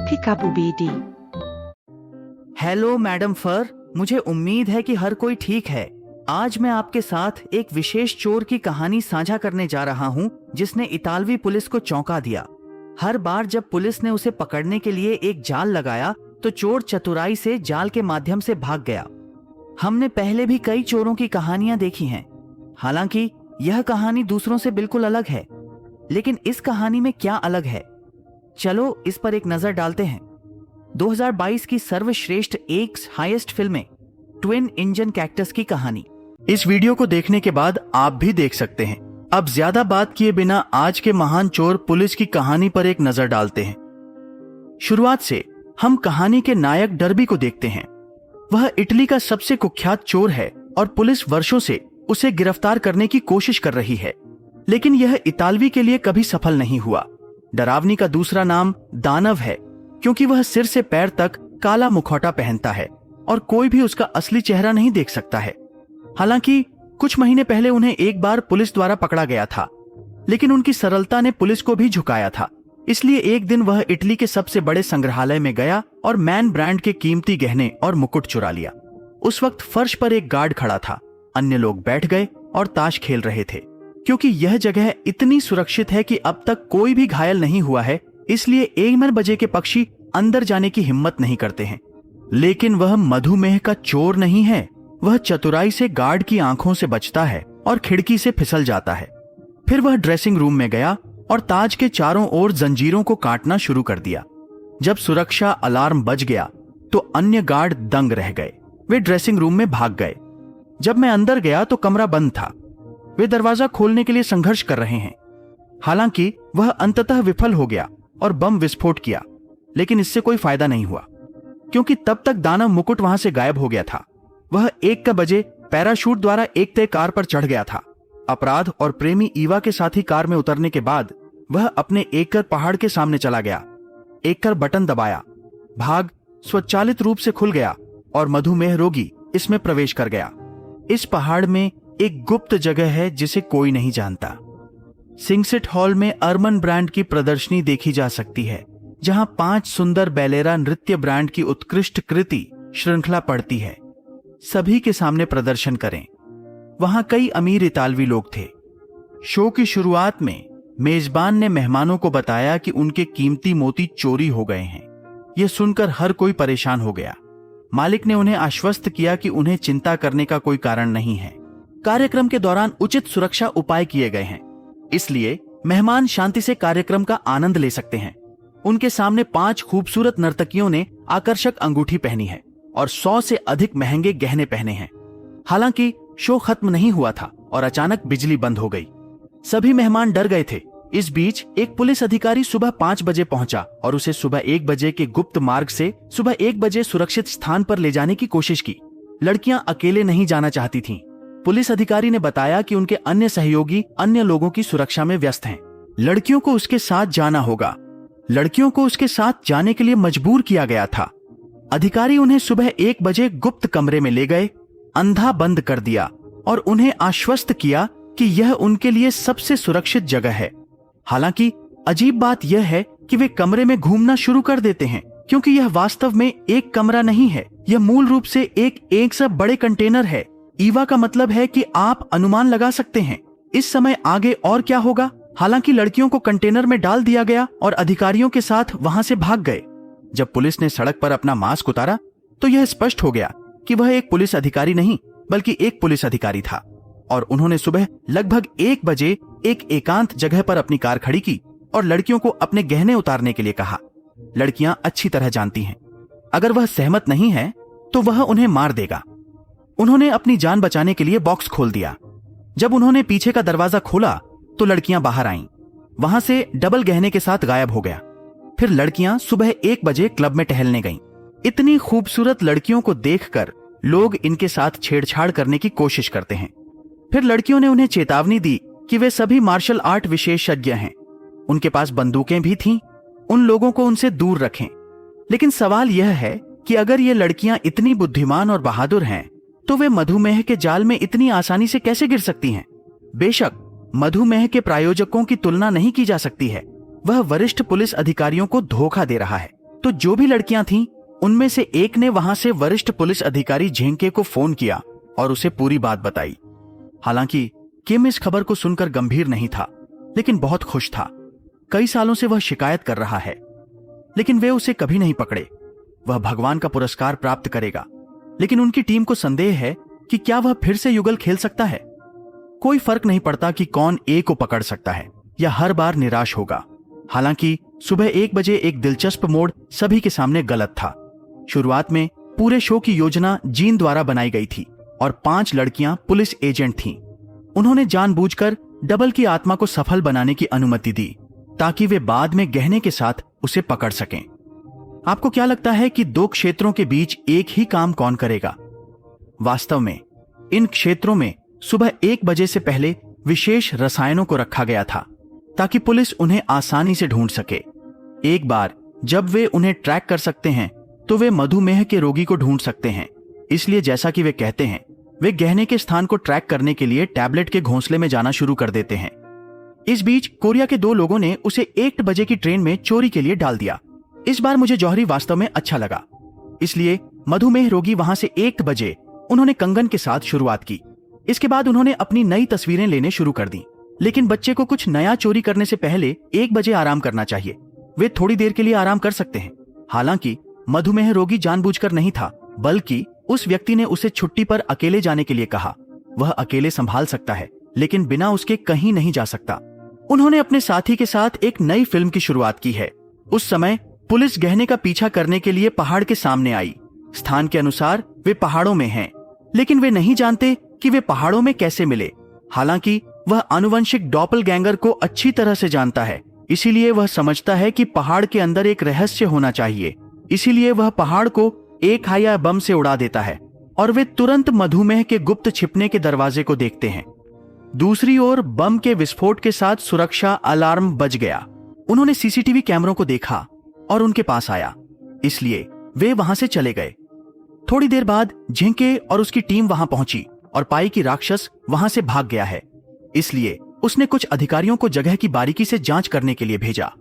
Kikabu BD। Hello madam फर, मुझे उम्मीद है कि हर कोई ठीक है। आज मैं आपके साथ एक विशेष चोर की कहानी साझा करने जा रहा हूं जिसने इतालवी पुलिस को चौंका दिया। हर बार जब पुलिस ने उसे पकड़ने के लिए एक जाल लगाया तो चोर चतुराई से जाल के माध्यम से भाग गया। हमने पहले भी कई चोरों की कहानियां देखी हैं, हालांकि यह कहानी दूसरों से बिल्कुल अलग है। लेकिन इस कहानी में क्या अलग है, चलो इस पर एक नजर डालते हैं। 2022 की सर्वश्रेष्ठ एक हाईएस्ट फिल्में ट्विन इंजन कैक्टस की कहानी। इस वीडियो को देखने के बाद आप भी देख सकते हैं। अब ज्यादा बात किए बिना आज के महान चोर पुलिस की कहानी पर एक नजर डालते हैं। शुरुआत से हम कहानी के नायक डर्बी को देखते हैं। वह इटली का सबसे कुख्यात चोर है और पुलिस वर्षों से उसे गिरफ्तार करने की कोशिश कर रही है, लेकिन यह इतालवी के लिए कभी सफल नहीं हुआ। डरावनी का दूसरा नाम दानव है, क्योंकि वह सिर से पैर तक काला मुखौटा पहनता है और कोई भी उसका असली चेहरा नहीं देख सकता है। हालांकि कुछ महीने पहले उन्हें एक बार पुलिस द्वारा पकड़ा गया था, लेकिन उनकी सरलता ने पुलिस को भी झुकाया था। इसलिए एक दिन वह इटली के सबसे बड़े संग्रहालय में गया और मैन ब्रांड के कीमती गहने और मुकुट चुरा लिया। उस वक्त फर्श पर एक गार्ड खड़ा था, अन्य लोग बैठ गए और ताश खेल रहे थे। क्योंकि यह जगह इतनी सुरक्षित है कि अब तक कोई भी घायल नहीं हुआ है, इसलिए 1 बजे के पक्षी अंदर जाने की हिम्मत नहीं करते हैं। लेकिन वह मधुमेह का चोर नहीं है। वह चतुराई से गार्ड की आंखों से बचता है और खिड़की से फिसल जाता है। फिर वह ड्रेसिंग रूम में गया और ताज के चारों ओर जंजीरों को काटना शुरू कर दिया। जब सुरक्षा अलार्म बज गया तो अन्य गार्ड दंग रह गए। वे ड्रेसिंग रूम में भाग गए। जब मैं अंदर गया तो कमरा बंद था। वे दरवाजा खोलने के लिए संघर्ष कर रहे हैं। हालांकि वह अंततः विफल हो गया और बम विस्फोट किया, लेकिन इससे कोई फायदा नहीं हुआ, क्योंकि तब तक दानव मुकुट वहां से गायब हो गया था। वह 1 बजे पैराशूट द्वारा एक तय कार पर चढ़ गया था। अपराध और प्रेमी ईवा के साथ ही कार में उतरने के बाद वह अपने एककर पहाड़ के सामने चला गया। एककर बटन दबाया, भाग स्वचालित रूप से खुल गया और मधुमेह रोगी इसमें प्रवेश कर गया। इस पहाड़ में एक गुप्त जगह है जिसे कोई नहीं जानता। सिंगसेट हॉल में अर्मन ब्रांड की प्रदर्शनी देखी जा सकती है, जहां 5 सुंदर बैलेरा नृत्य ब्रांड की उत्कृष्ट कृति श्रृंखला पड़ती है। सभी के सामने प्रदर्शन करें। वहां कई अमीर इतालवी लोग थे। शो की शुरुआत में मेजबान ने मेहमानों को बताया कि उनके कीमती मोती चोरी हो गए हैं। यह सुनकर हर कोई परेशान हो गया। मालिक ने उन्हें आश्वस्त किया कि उन्हें चिंता करने का कोई कारण नहीं है। कार्यक्रम के दौरान उचित सुरक्षा उपाय किए गए हैं, इसलिए मेहमान शांति से कार्यक्रम का आनंद ले सकते हैं। उनके सामने 5 खूबसूरत नर्तकियों ने आकर्षक अंगूठी पहनी है और 100 से अधिक महंगे गहने पहने हैं। हालांकि शो खत्म नहीं हुआ था और अचानक बिजली बंद हो गई। सभी मेहमान डर गए थे। इस बीच एक पुलिस अधिकारी सुबह 5 बजे पहुंचा और उसे सुबह 1 बजे के गुप्त मार्ग से सुबह 1 बजे सुरक्षित स्थान पर ले जाने की कोशिश की। लड़कियां अकेले नहीं जाना चाहती थीं। पुलिस अधिकारी ने बताया कि उनके अन्य सहयोगी अन्य लोगों की सुरक्षा में व्यस्त हैं। लड़कियों को उसके साथ जाना होगा। लड़कियों को उसके साथ जाने के लिए मजबूर किया गया था। अधिकारी उन्हें सुबह 1 बजे गुप्त कमरे में ले गए, अंधा बंद कर दिया और उन्हें आश्वस्त किया कि यह उनके लिए सबसे सुरक्षित जगह है। हालांकि अजीब बात यह है कि वे कमरे में घूमना शुरू कर देते हैं, क्योंकि यह वास्तव में एक कमरा नहीं है। यह मूल रूप से एक से बड़े कंटेनर है। ईवा का मतलब है कि आप अनुमान लगा सकते हैं इस समय आगे और क्या होगा। हालांकि लड़कियों को कंटेनर में डाल दिया गया और अधिकारियों के साथ वहां से भाग गए। जब पुलिस ने सड़क पर अपना मास्क उतारा तो यह स्पष्ट हो गया कि वह एक पुलिस अधिकारी नहीं बल्कि एक पुलिस अधिकारी था, और उन्होंने सुबह लगभग 1 बजे एक एकांत जगह पर अपनी कार खड़ी की और लड़कियों को अपने गहने उतारने के लिए कहा। लड़कियां अच्छी तरह जानती हैं, अगर वह सहमत नहीं है तो वह उन्हें मार देगा। उन्होंने अपनी जान बचाने के लिए बॉक्स खोल दिया। जब उन्होंने पीछे का दरवाजा खोला तो लड़कियां बाहर आईं। वहां से डबल गहने के साथ गायब हो गया। फिर लड़कियां सुबह 1 बजे क्लब में टहलने गईं। इतनी खूबसूरत लड़कियों को देखकर लोग इनके साथ छेड़छाड़ करने की कोशिश करते हैं। फिर लड़कियों ने उन्हें चेतावनी दी कि वे सभी मार्शल आर्ट विशेषज्ञ हैं। उनके पास बंदूकें भी थीं। उन लोगों को उनसे दूर रखें। लेकिन सवाल यह है कि अगर ये लड़कियां इतनी बुद्धिमान और बहादुर हैं, तो वे मधुमेह के जाल में इतनी आसानी से कैसे गिर सकती हैं? बेशक मधुमेह के प्रायोजकों की तुलना नहीं की जा सकती है। वह वरिष्ठ पुलिस अधिकारियों को धोखा दे रहा है। तो जो भी लड़कियां थीं, उनमें से एक ने वहां से वरिष्ठ पुलिस अधिकारी झेंके को फोन किया और उसे पूरी बात बताई। हालांकि किम इस खबर को सुनकर गंभीर नहीं था, लेकिन बहुत खुश था। कई सालों से वह शिकायत कर रहा है, लेकिन वे उसे कभी नहीं पकड़े। वह भगवान का पुरस्कार प्राप्त करेगा, लेकिन उनकी टीम को संदेह है कि क्या वह फिर से युगल खेल सकता है। कोई फर्क नहीं पड़ता कि कौन ए को पकड़ सकता है या हर बार निराश होगा। हालांकि सुबह 1 बजे एक दिलचस्प मोड़ सभी के सामने गलत था। शुरुआत में पूरे शो की योजना जीन द्वारा बनाई गई थी और 5 लड़कियां पुलिस एजेंट थीं। उन्होंने जानबूझकर डबल की आत्मा को सफल बनाने की अनुमति दी ताकि वे बाद में गहने के साथ उसे पकड़ सकें। आपको क्या लगता है कि 2 क्षेत्रों के बीच एक ही काम कौन करेगा? वास्तव में इन क्षेत्रों में सुबह 1 बजे से पहले विशेष रसायनों को रखा गया था ताकि पुलिस उन्हें आसानी से ढूंढ सके। एक बार जब वे उन्हें ट्रैक कर सकते हैं तो वे मधुमेह के रोगी को ढूंढ सकते हैं। इसलिए जैसा कि वे कहते हैं, वे गहने के स्थान को ट्रैक करने के लिए टैबलेट के घोंसले में जाना शुरू कर देते हैं। इस बीच कोरिया के 2 लोगों ने उसे 1 बजे की ट्रेन में चोरी के लिए डाल दिया। इस बार मुझे जौहरी वास्तव में अच्छा लगा, इसलिए मधुमेह रोगी वहां से 1 बजे उन्होंने कंगन के साथ शुरुआत की। इसके बाद उन्होंने अपनी नई तस्वीरें लेने शुरू कर दी। लेकिन बच्चे को कुछ नया चोरी करने से पहले 1 बजे आराम करना चाहिए। वे थोड़ी देर के लिए आराम कर सकते हैं। हालांकि मधुमेह रोगी जानबूझकर नहीं था, बल्कि उस व्यक्ति ने उसे छुट्टी पर अकेले जाने के लिए कहा। वह अकेले संभाल सकता है, लेकिन बिना उसके कहीं नहीं जा सकता। उन्होंने अपने साथी के साथ एक नई फिल्म की शुरुआत की है। उस समय पुलिस गहने का पीछा करने के लिए पहाड़ के सामने आई। स्थान के अनुसार वे पहाड़ों में हैं, लेकिन वे नहीं जानते कि वे पहाड़ों में कैसे मिले। हालांकि वह आनुवंशिक डॉपलगैंगर को अच्छी तरह से जानता है, इसीलिए वह समझता है कि पहाड़ के अंदर एक रहस्य होना चाहिए। इसीलिए वह पहाड़ को एक हाया बम से उड़ा देता है और वे तुरंत मधुमेह के गुप्त छिपने के दरवाजे को देखते हैं। दूसरी ओर बम के विस्फोट के साथ सुरक्षा अलार्म बज गया। उन्होंने सीसीटीवी कैमरों को देखा और उनके पास आया, इसलिए वे वहां से चले गए। थोड़ी देर बाद झिंके और उसकी टीम वहां पहुंची और पाई कि राक्षस वहां से भाग गया है। इसलिए उसने कुछ अधिकारियों को जगह की बारीकी से जांच करने के लिए भेजा।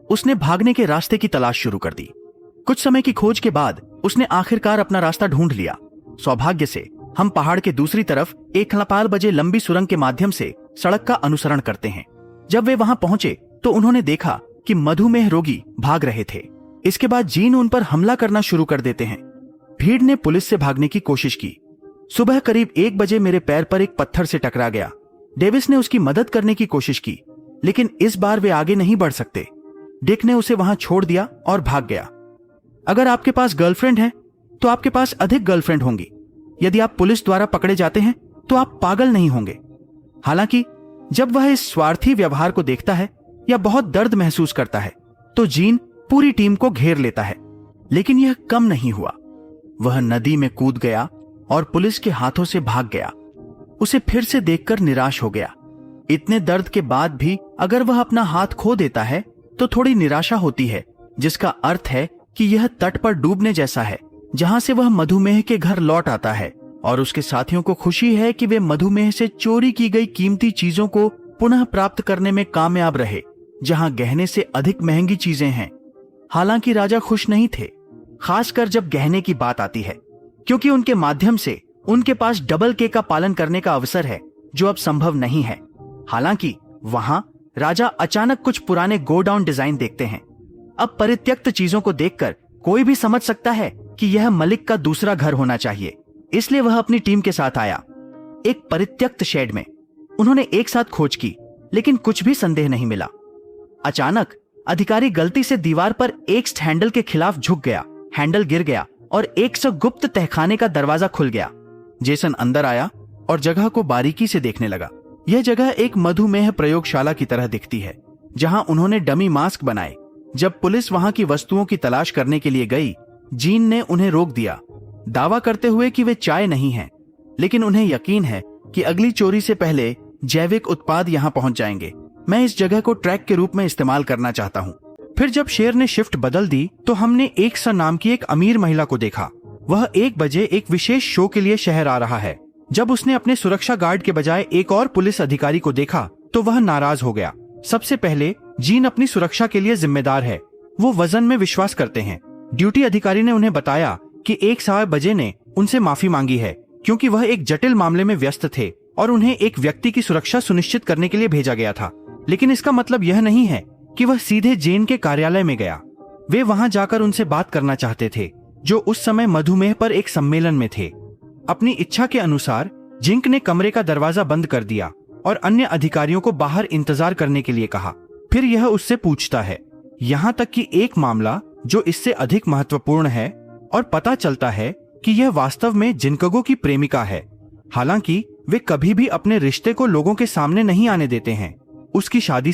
उसने भागने के रास्ते की तलाश शुरू कर दी। कुछ समय की खोज के बाद उसने आखिरकार अपना रास्ता ढूंढ लिया। सौभाग्य से हम पहाड़ के दूसरी तरफ 1 बजे लंबी सुरंग के माध्यम से सड़क का अनुसरण करते हैं। जब वे वहां पहुंचे तो उन्होंने देखा कि मधुमेह रोगी भाग रहे थे। इसके बाद जीन उन पर हमला करना शुरू कर देते हैं। भीड़ ने पुलिस से भागने की कोशिश की। सुबह करीब 1 बजे मेरे पैर पर एक पत्थर से टकरा गया। डेविस ने उसकी मदद करने की कोशिश की, लेकिन इस बार वे आगे नहीं बढ़ सकते। डिक ने उसे वहां छोड़ दिया और भाग गया। अगर आपके पास गर्लफ्रेंड है तो आपके पास अधिक गर्लफ्रेंड होंगी। यदि आप पुलिस द्वारा पकड़े जाते हैं तो आप पागल नहीं होंगे। हालांकि जब वह इस स्वार्थी व्यवहार को देखता है या बहुत दर्द महसूस करता है तो जीन पूरी टीम को घेर लेता है। लेकिन यह कम नहीं हुआ। वह नदी में कूद गया और पुलिस के हाथों से भाग गया। उसे फिर से देखकर निराश हो गया। इतने दर्द के बाद भी अगर वह अपना हाथ खो देता है तो थोड़ी निराशा होती है, जिसका अर्थ है कि यह तट पर डूबने जैसा है, जहां से वह मधुमेह के घर लौट आता है और उसके साथियों को खुशी है कि वे मधुमेह से चोरी की गई कीमती चीजों को पुनः प्राप्त करने में कामयाब रहे, जहां गहने से अधिक महंगी चीजें हैं। हालांकि राजा खुश नहीं थे, खासकर जब गहने की बात आती है, क्योंकि उनके माध्यम से उनके पास डबल के का पालन करने का अवसर है, जो अब संभव नहीं है। हालांकि वहां राजा अचानक कुछ पुराने गोडाउन डिजाइन देखते हैं। अब परित्यक्त चीजों को देखकर कोई भी समझ सकता है कि यह मलिक का दूसरा घर होना चाहिए। इसलिए वह अपनी टीम के साथ आया। एक परित्यक्त शेड में उन्होंने एक साथ खोज की, लेकिन कुछ भी संदेह नहीं मिला। अचानक अधिकारी गलती से दीवार पर एक हैंडल के खिलाफ झुक गया। हैंडल गिर गया और 100 गुप्त तहखाने का दरवाजा खुल गया। जेसन अंदर आया और जगह को बारीकी से देखने लगा। यह जगह एक मधुमेह प्रयोगशाला की तरह दिखती है, जहां उन्होंने डमी मास्क बनाए। जब पुलिस वहां की वस्तुओं की तलाश करने के लिए गई, जीन ने उन्हें रोक दिया, दावा करते हुए कि वे चाय नहीं हैं, लेकिन उन्हें यकीन है कि अगली चोरी से पहले जैविक उत्पाद यहां पहुंच जाएंगे। मैं इस जगह को ट्रैक के रूप में इस्तेमाल करना चाहता हूं। फिर जब शेर ने शिफ्ट बदल दी तो हमने एक सा नाम की एक अमीर महिला को देखा। वह 1 बजे एक विशेष शो के लिए शहर आ रहा है। जब उसने अपने सुरक्षा गार्ड के बजाय एक और पुलिस अधिकारी को देखा तो वह नाराज हो गया। सबसे पहले जीन अपनी सुरक्षा के लिए जिम्मेदार है। वो वजन में विश्वास करते हैं ड्यूटी अधिकारी ने उन्हें बताया कि 1:15 ने उनसे माफी मांगी है क्योंकि वह एक जटिल मामले में व्यस्त थे और उन्हें एक व्यक्ति की सुरक्षा सुनिश्चित करने के लिए भेजा गया था। लेकिन इसका मतलब यह नहीं है कि वह सीधे जेन के कार्यालय में गया। वे वहां जाकर उनसे बात करना चाहते थे, जो उस समय मधुमेह पर एक सम्मेलन में थे। अपनी इच्छा के अनुसार जिंक ने कमरे का दरवाजा बंद कर दिया और अन्य अधिकारियों को बाहर इंतजार करने के लिए कहा। फिर यह उससे पूछता है, यहाँ तक कि एक मामला जो इससे अधिक महत्वपूर्ण है, और पता चलता है कि यह वास्तव में जिनकगो की प्रेमिका है। हालांकि वे कभी भी अपने रिश्ते को लोगों के सामने नहीं आने देते हैं। उसकी शादी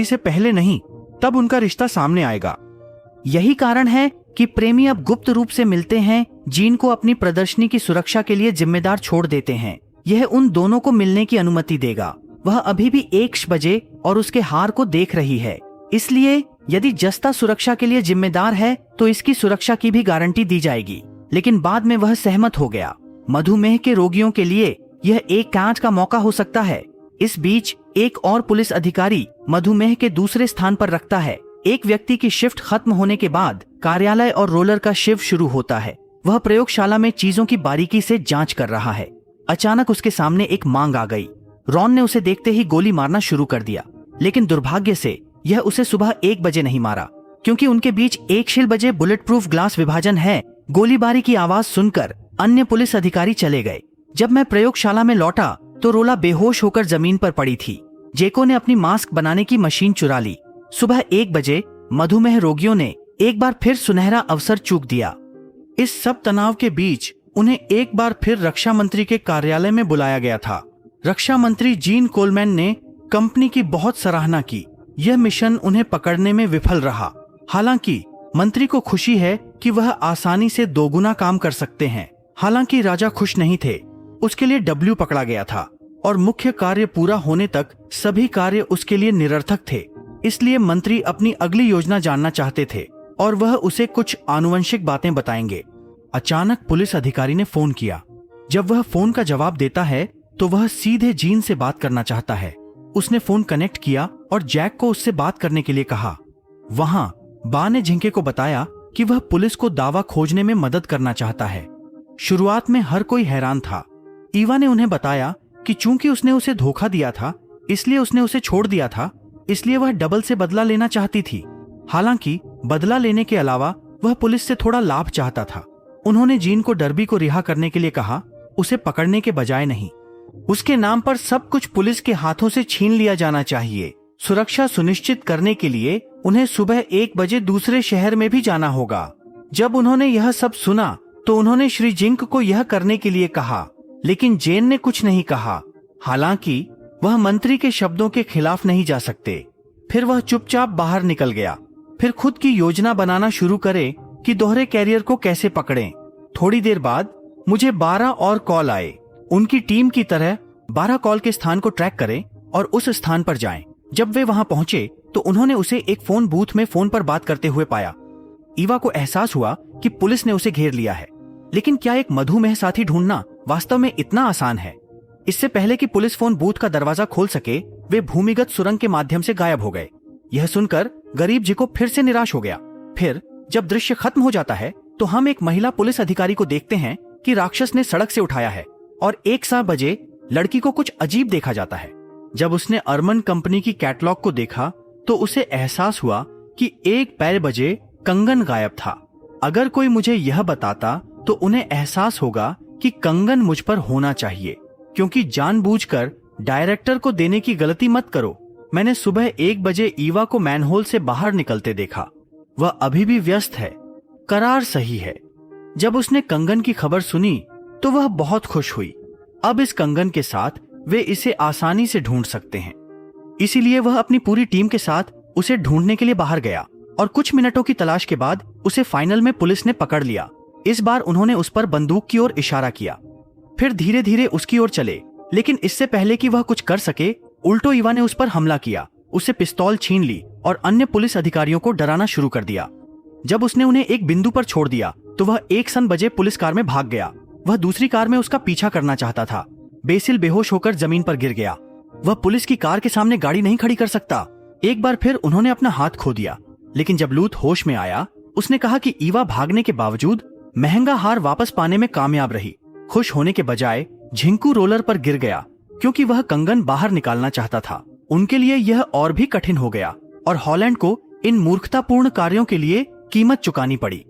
से पहले नहीं, तब उनका रिश्ता सामने आएगा। यही कारण है कि प्रेमी अब गुप्त रूप से मिलते हैं, जीन को अपनी प्रदर्शनी की सुरक्षा के लिए जिम्मेदार छोड़ देते हैं। यह उन दोनों को मिलने की अनुमति देगा। वह अभी भी 1 बजे और उसके हार को देख रही है, इसलिए यदि जस्ता सुरक्षा के लिए जिम्मेदार है तो इसकी सुरक्षा की भी गारंटी दी जाएगी। लेकिन बाद में वह सहमत हो गया। मधुमेह के रोगियों के लिए यह एक कांच का मौका हो सकता है। इस बीच एक और पुलिस अधिकारी मधुमेह के दूसरे स्थान पर रखता है। एक व्यक्ति की शिफ्ट खत्म होने के बाद कार्यालय और रोलर का शिफ्ट शुरू होता है। वह प्रयोगशाला में चीजों की बारीकी से जांच कर रहा है। अचानक उसके सामने एक मांग आ गई। रॉन ने उसे देखते ही गोली मारना शुरू कर दिया, लेकिन दुर्भाग्य से यह उसे सुबह 1 बजे नहीं मारा, क्योंकि उनके बीच 1 बजे बुलेट प्रूफ ग्लास विभाजन है। गोलीबारी की आवाज सुनकर अन्य पुलिस अधिकारी चले गए। जब मैं प्रयोगशाला में लौटा तो रोला बेहोश होकर जमीन पर पड़ी थी। जेको ने अपनी मास्क बनाने की मशीन चुरा ली। सुबह 1 बजे मधुमेह रोगियों ने एक बार फिर सुनहरा अवसर चूक दिया। इस सब तनाव के बीच उन्हें एक बार फिर रक्षा मंत्री के कार्यालय में बुलाया गया था। रक्षा मंत्री जीन कोलमैन ने कंपनी की बहुत सराहना की। यह मिशन उन्हें पकड़ने में विफल रहा। हालांकि मंत्री को खुशी है कि वह आसानी से 2 गुना काम कर सकते हैं। हालांकि राजा खुश नहीं थे। उसके लिए डब्ल्यू पकड़ा गया था और मुख्य कार्य पूरा होने तक सभी कार्य उसके लिए निरर्थक थे। इसलिए मंत्री अपनी अगली योजना जानना चाहते थे और वह उसे कुछ आनुवंशिक बातें बताएंगे। अचानक पुलिस अधिकारी ने फोन किया। जब वह फोन का जवाब देता है तो वह सीधे जीन से बात करना चाहता है। उसने फोन कनेक्ट किया और जैक को उससे बात करने के लिए कहा। वहां बा ने झिंके को बताया कि वह पुलिस को दावा खोजने में मदद करना चाहता है। शुरुआत में हर कोई हैरान था। ईवा ने उन्हें बताया कि चूंकि उसने उसे धोखा दिया था, इसलिए उसने उसे छोड़ दिया था, इसलिए वह डबल से बदला लेना चाहती थी। हालांकि बदला लेने के अलावा वह पुलिस से थोड़ा लाभ चाहता था। उन्होंने जीन को डर्बी को रिहा करने के लिए कहा, उसे पकड़ने के बजाय नहीं। उसके नाम पर सब कुछ पुलिस के हाथों से छीन लिया जाना चाहिए। सुरक्षा सुनिश्चित करने के लिए उन्हें सुबह 1 बजे दूसरे शहर में भी जाना होगा। जब उन्होंने यह सब सुना तो उन्होंने श्री जिंक को यह करने के लिए कहा, लेकिन जेन ने कुछ नहीं कहा। हालांकि वह मंत्री के शब्दों के खिलाफ नहीं जा सकते। फिर वह चुपचाप बाहर निकल गया। फिर खुद की योजना बनाना शुरू करे कि दोहरे कैरियर को कैसे पकड़ें। थोड़ी देर बाद मुझे 12 और कॉल आए। उनकी टीम की तरह 12 कॉल के स्थान को ट्रैक करें और उस स्थान पर जाएं। जब वे वहां पहुंचे तो उन्होंने उसे एक फोन बूथ में फोन पर बात करते हुए पाया। ईवा को एहसास हुआ कि पुलिस ने उसे घेर लिया है। लेकिन क्या एक मधुमेह साथी ढूंढना वास्तव में इतना आसान है? इससे पहले कि पुलिस फोन बूथ का दरवाजा खोल सके, वे भूमिगत सुरंग के माध्यम से गायब हो गए। यह सुनकर गरीब जिको फिर से निराश हो गया। फिर जब दृश्य खत्म हो जाता है तो हम एक महिला पुलिस अधिकारी को देखते हैं कि राक्षस ने सड़क से उठाया है और 1 बजे लड़की को कुछ अजीब देखा जाता है। जब उसने अर्मन कंपनी की कैटलॉग को देखा तो उसे एहसास हुआ कि 1 बजे कंगन गायब था। अगर कोई मुझे यह बताता तो उन्हें एहसास होगा कि कंगन मुझ पर होना चाहिए, क्योंकि जानबूझकर डायरेक्टर को देने की गलती मत करो। मैंने सुबह 1 बजे ईवा को मैनहोल से बाहर निकलते देखा। वह अभी भी व्यस्त है। करार सही है। जब उसने कंगन की खबर सुनी तो वह बहुत खुश हुई। अब इस कंगन के साथ वे इसे आसानी से ढूंढ सकते हैं। इसीलिए वह अपनी पूरी टीम के साथ उसे ढूंढने के लिए बाहर गया और कुछ मिनटों की तलाश के बाद उसे फाइनल में पुलिस ने पकड़ लिया। इस बार उन्होंने उस पर बंदूक की ओर इशारा किया। फिर धीरे धीरे उसकी ओर चले, लेकिन इससे पहले कि वह कुछ कर सके, उल्टो ईवा ने उस पर हमला किया, उससे पिस्तौल छीन ली और अन्य पुलिस अधिकारियों को डराना शुरू कर दिया। जब उसने उन्हें एक बिंदु पर छोड़ दिया तो वह 1 बजे पुलिस कार में भाग गया। वह दूसरी कार में उसका पीछा करना चाहता था। बेसिल बेहोश होकर जमीन पर गिर गया। वह पुलिस की कार के सामने गाड़ी नहीं खड़ी कर सकता। एक बार फिर उन्होंने अपना हाथ खो दिया, लेकिन जब लूथ होश में आया उसने कहा कि ईवा भागने के बावजूद महंगा हार वापस पाने में कामयाब रही। खुश होने के बजाय झिंकू रोलर पर गिर गया क्योंकि वह कंगन बाहर निकालना चाहता था। उनके लिए यह और भी कठिन हो गया और हॉलैंड को इन मूर्खतापूर्ण कार्यों के लिए कीमत चुकानी पड़ी।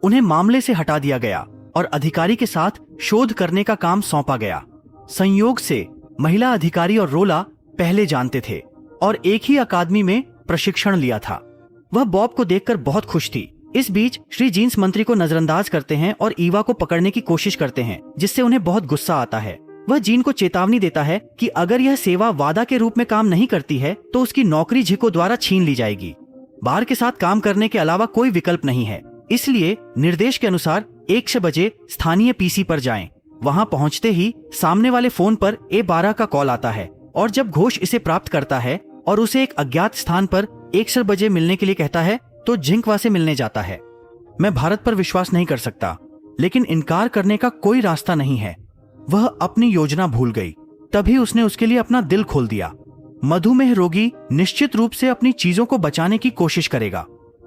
उन्हें मामले से हटा दिया गया और अधिकारी के साथ शोध करने का काम सौंपा गया। संयोग से महिला अधिकारी और रोला पहले जानते थे और एक ही अकादमी में प्रशिक्षण लिया था। वह बॉब को देखकर बहुत खुश थी। इस बीच श्री जीन्स मंत्री को नजरअंदाज करते हैं और ईवा को पकड़ने की कोशिश करते हैं, जिससे उन्हें बहुत गुस्सा आता है। वह जीन को चेतावनी देता है कि अगर यह सेवा वादा के रूप में काम नहीं करती है तो उसकी नौकरी झिको द्वारा छीन ली जाएगी। बार के साथ काम करने के अलावा कोई विकल्प नहीं है, इसलिए निर्देश के अनुसार 1 बजे स्थानीय पीसी पर जाएं। वहां पहुंचते ही सामने वाले फोन पर A12 का कॉल आता है और जब घोष इसे प्राप्त करता है और उसे एक अज्ञात स्थान पर 1 बजे मिलने के लिए कहता है तो झिंकवा से मिलने जाता है। मैं भारत पर विश्वास नहीं कर सकता, लेकिन इनकार करने का कोई रास्ता नहीं है। वह अपनी योजना भूल गई, तभी उसने उसके लिए अपना दिल खोल दिया। मधुमेह रोगी निश्चित रूप से अपनी चीजों को बचाने की कोशिश करेगा।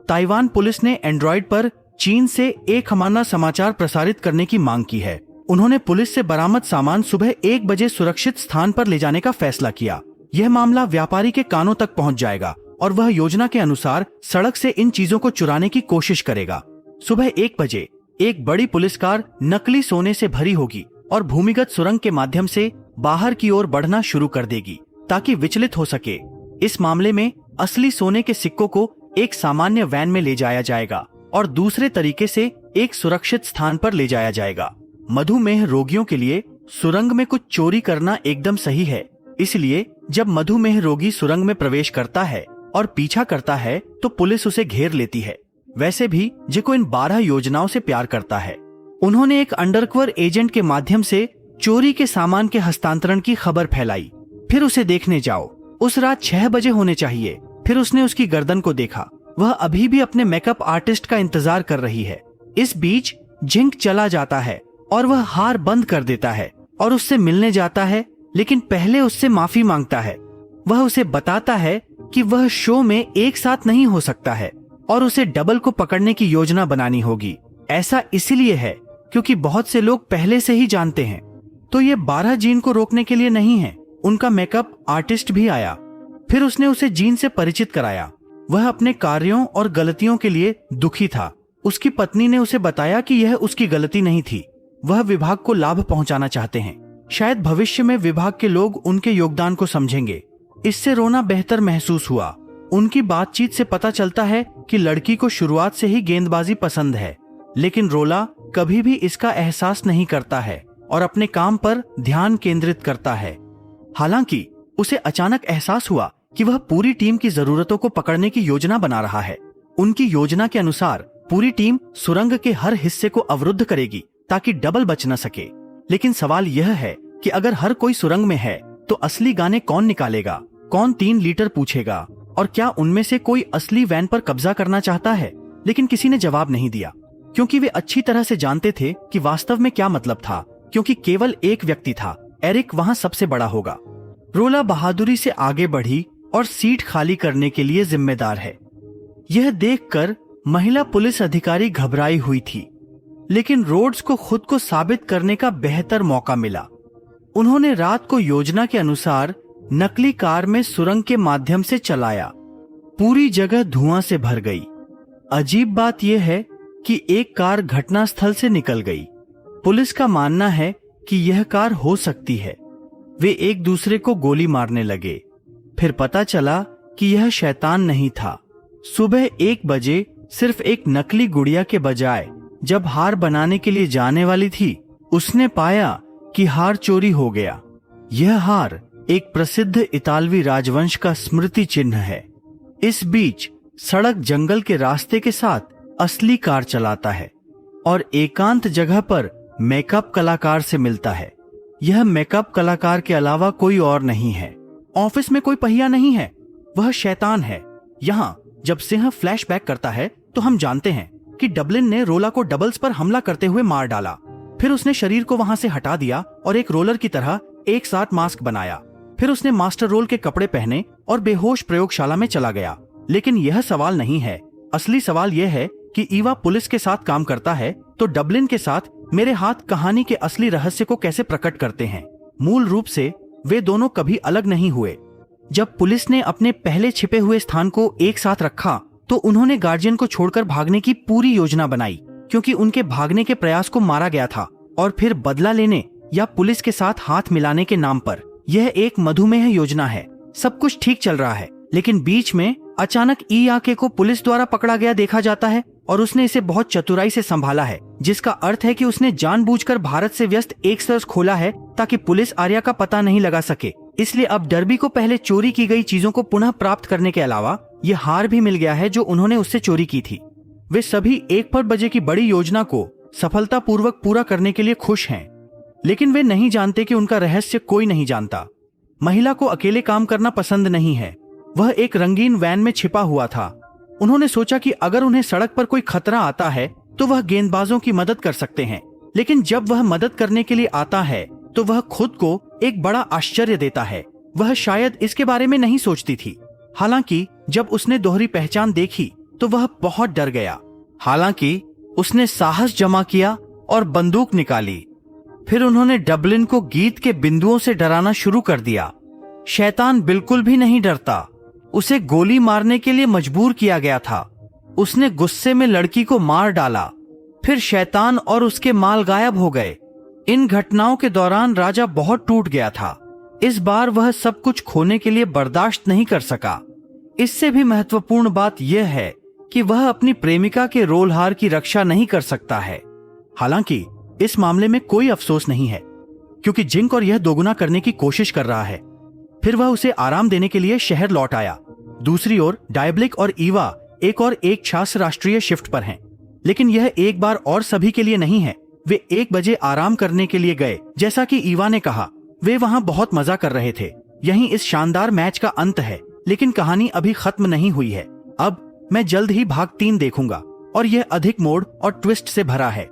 ताइवान पुलिस ने एंड्रॉइड पर चीन से एक हमारा समाचार प्रसारित करने की मांग की है। उन्होंने पुलिस से बरामद सामान सुबह 1 बजे सुरक्षित स्थान पर ले जाने का फैसला किया। यह मामला व्यापारी के कानों तक पहुंच जाएगा और वह योजना के अनुसार सड़क से इन चीजों को चुराने की कोशिश करेगा। सुबह 1 बजे एक बड़ी पुलिस कार नकली सोने से भरी होगी और भूमिगत सुरंग के माध्यम से बाहर की ओर बढ़ना शुरू कर देगी ताकि विचलित हो सके। इस मामले में असली सोने के सिक्कों को एक सामान्य वैन में ले जाया जाएगा और दूसरे तरीके से एक सुरक्षित स्थान पर ले जाया जाएगा। मधुमेह रोगियों के लिए सुरंग में कुछ चोरी करना एकदम सही है, इसलिए जब मधुमेह रोगी सुरंग में प्रवेश करता है और पीछा करता है तो पुलिस उसे घेर लेती है। वैसे भी जिको इन 12 योजनाओं से प्यार करता है। उन्होंने एक अंडरकवर एजेंट के माध्यम से चोरी के सामान के हस्तांतरण की खबर फैलाई। फिर उसे देखने जाओ। उस रात 6 बजे होने चाहिए। फिर उसने उसकी गर्दन को देखा। वह अभी भी अपने मेकअप आर्टिस्ट का इंतजार कर रही है। इस बीच झिंक चला जाता है और वह हार बंद कर देता है और उससे मिलने जाता है, लेकिन पहले उससे माफी मांगता है। वह उसे बताता है कि वह शो में एक साथ नहीं हो सकता है और उसे डबल को पकड़ने की योजना बनानी होगी। ऐसा इसलिए है क्योंकि बहुत से लोग पहले से ही जानते हैं। तो ये 12 जीन को रोकने के लिए नहीं है। उनका मेकअप आर्टिस्ट भी आया। फिर उसने उसे जीन से परिचित कराया। वह अपने कार्यों और गलतियों के लिए दुखी था। उसकी पत्नी ने उसे बताया कि यह उसकी गलती नहीं थी। वह विभाग को लाभ पहुंचाना चाहते हैं। शायद भविष्य में विभाग के लोग उनके योगदान को समझेंगे। इससे रोना बेहतर महसूस हुआ। उनकी बातचीत से पता चलता है कि लड़की को शुरुआत से ही गेंदबाजी पसंद है, लेकिन रोला कभी भी इसका एहसास नहीं करता है और अपने काम पर ध्यान केंद्रित करता है। हालांकि उसे अचानक एहसास हुआ कि वह पूरी टीम की जरूरतों को पकड़ने की योजना बना रहा है। उनकी योजना के अनुसार पूरी टीम सुरंग के हर हिस्से को अवरुद्ध करेगी ताकि डबल बच न सके। लेकिन सवाल यह है कि अगर हर कोई सुरंग में है तो असली गाने कौन निकालेगा? कौन 3 लीटर पूछेगा? और क्या उनमें से कोई असली वैन पर कब्जा करना चाहता है? लेकिन किसी ने जवाब नहीं दिया, क्योंकि वे अच्छी तरह से जानते थे कि वास्तव में क्या मतलब था। क्योंकि केवल एक व्यक्ति था, एरिक वहां सबसे बड़ा होगा। रोला बहादुरी से आगे बढ़ी और सीट खाली करने के लिए जिम्मेदार है। यह देखकर महिला पुलिस अधिकारी घबराई हुई थी, लेकिन रोड्स को खुद को साबित करने का बेहतर मौका मिला। उन्होंने रात को योजना के अनुसार नकली कार में सुरंग के माध्यम से चलाया। पूरी जगह धुआं से भर गई। अजीब बात यह है कि एक कार घटनास्थल से निकल गई। पुलिस का मानना है कि यह कार हो सकती है। वे एक दूसरे को गोली मारने लगे। फिर पता चला कि यह शैतान नहीं था। सुबह 1 बजे सिर्फ एक नकली गुड़िया के बजाय जब हार बनाने के लिए जाने वाली थी, उसने पाया कि हार चोरी हो गया। यह हार एक प्रसिद्ध इतालवी राजवंश का स्मृति चिन्ह है। इस बीच सड़क जंगल के रास्ते के साथ असली कार चलाता है और एकांत जगह पर मेकअप कलाकार से मिलता है। यह मेकअप कलाकार के अलावा कोई और नहीं है। ऑफिस में कोई पहिया नहीं है, वह शैतान है। यहाँ जब सिंह फ्लैशबैक करता है तो हम जानते हैं कि डबलिन ने रोला को डबल्स पर हमला करते हुए मार डाला। फिर उसने शरीर को वहां से हटा दिया और एक रोलर की तरह एक साथ मास्क बनाया। फिर उसने मास्टर रोल के कपड़े पहने और बेहोश प्रयोगशाला में चला गया। लेकिन यह सवाल नहीं है। असली सवाल यह है कि ईवा पुलिस के साथ काम करता है तो डबलिन के साथ मेरे हाथ कहानी के असली रहस्य को कैसे प्रकट करते हैं। मूल रूप से वे दोनों कभी अलग नहीं हुए। जब पुलिस ने अपने पहले छिपे हुए स्थान को एक साथ रखा तो उन्होंने गार्जियन को छोड़कर भागने की पूरी योजना बनाई, क्योंकि उनके भागने के प्रयास को मारा गया था। और फिर बदला लेने या पुलिस के साथ हाथ मिलाने के नाम पर यह एक मधुमेह योजना है। सब कुछ ठीक चल रहा है, लेकिन बीच में अचानक ईआके को पुलिस द्वारा पकड़ा गया देखा जाता है और उसने इसे बहुत चतुराई से संभाला है, जिसका अर्थ है कि उसने जानबूझकर भारत से व्यस्त एक सर्च खोला है ताकि पुलिस आर्या का पता नहीं लगा सके। इसलिए अब डर्बी को पहले चोरी की गई चीजों को पुनः प्राप्त करने के अलावा यह हार भी मिल गया है जो उन्होंने उससे चोरी की थी। वे सभी 1 बजे की बड़ी योजना को सफलतापूर्वक पूरा करने के लिए खुश हैं, लेकिन वे नहीं जानते कि उनका रहस्य कोई नहीं जानता। महिला को अकेले काम करना पसंद नहीं है। वह एक रंगीन वैन में छिपा हुआ था। उन्होंने सोचा कि अगर उन्हें सड़क पर कोई खतरा आता है तो वह गेंदबाजों की मदद कर सकते हैं, लेकिन जब वह मदद करने के लिए आता है तो वह खुद को एक बड़ा आश्चर्य देता है। वह शायद इसके बारे में नहीं सोचती थी। हालांकि जब उसने दोहरी पहचान देखी तो वह बहुत डर गया। हालांकि उसने साहस जमा किया और बंदूक निकाली। फिर उन्होंने डबलिन को गीत के बिंदुओं से डराना शुरू कर दिया। शैतान बिल्कुल भी नहीं डरता। उसे गोली मारने के लिए मजबूर किया गया था। उसने गुस्से में लड़की को मार डाला। फिर शैतान और उसके माल गायब हो गए। इन घटनाओं के दौरान राजा बहुत टूट गया था। इस बार वह सब कुछ खोने के लिए बर्दाश्त नहीं कर सका। इससे भी महत्वपूर्ण बात यह है कि वह अपनी प्रेमिका के रोलहार की रक्षा नहीं कर सकता है। हालांकि इस मामले में कोई अफसोस नहीं है, क्योंकि जिंक और यह दोगुना करने की कोशिश कर रहा है। फिर वह उसे आराम देने के लिए शहर लौट आया। दूसरी ओर डायब्लिक और ईवा एक छात्र राष्ट्रीय शिफ्ट पर हैं, लेकिन यह एक बार और सभी के लिए नहीं है। वे 1 बजे आराम करने के लिए गए। जैसा कि ईवा ने कहा, वे वहां बहुत मजा कर रहे थे। यही इस शानदार मैच का अंत है, लेकिन कहानी अभी खत्म नहीं हुई है। अब मैं जल्द ही भाग 3 देखूंगा और यह अधिक मोड़ और ट्विस्ट से भरा है।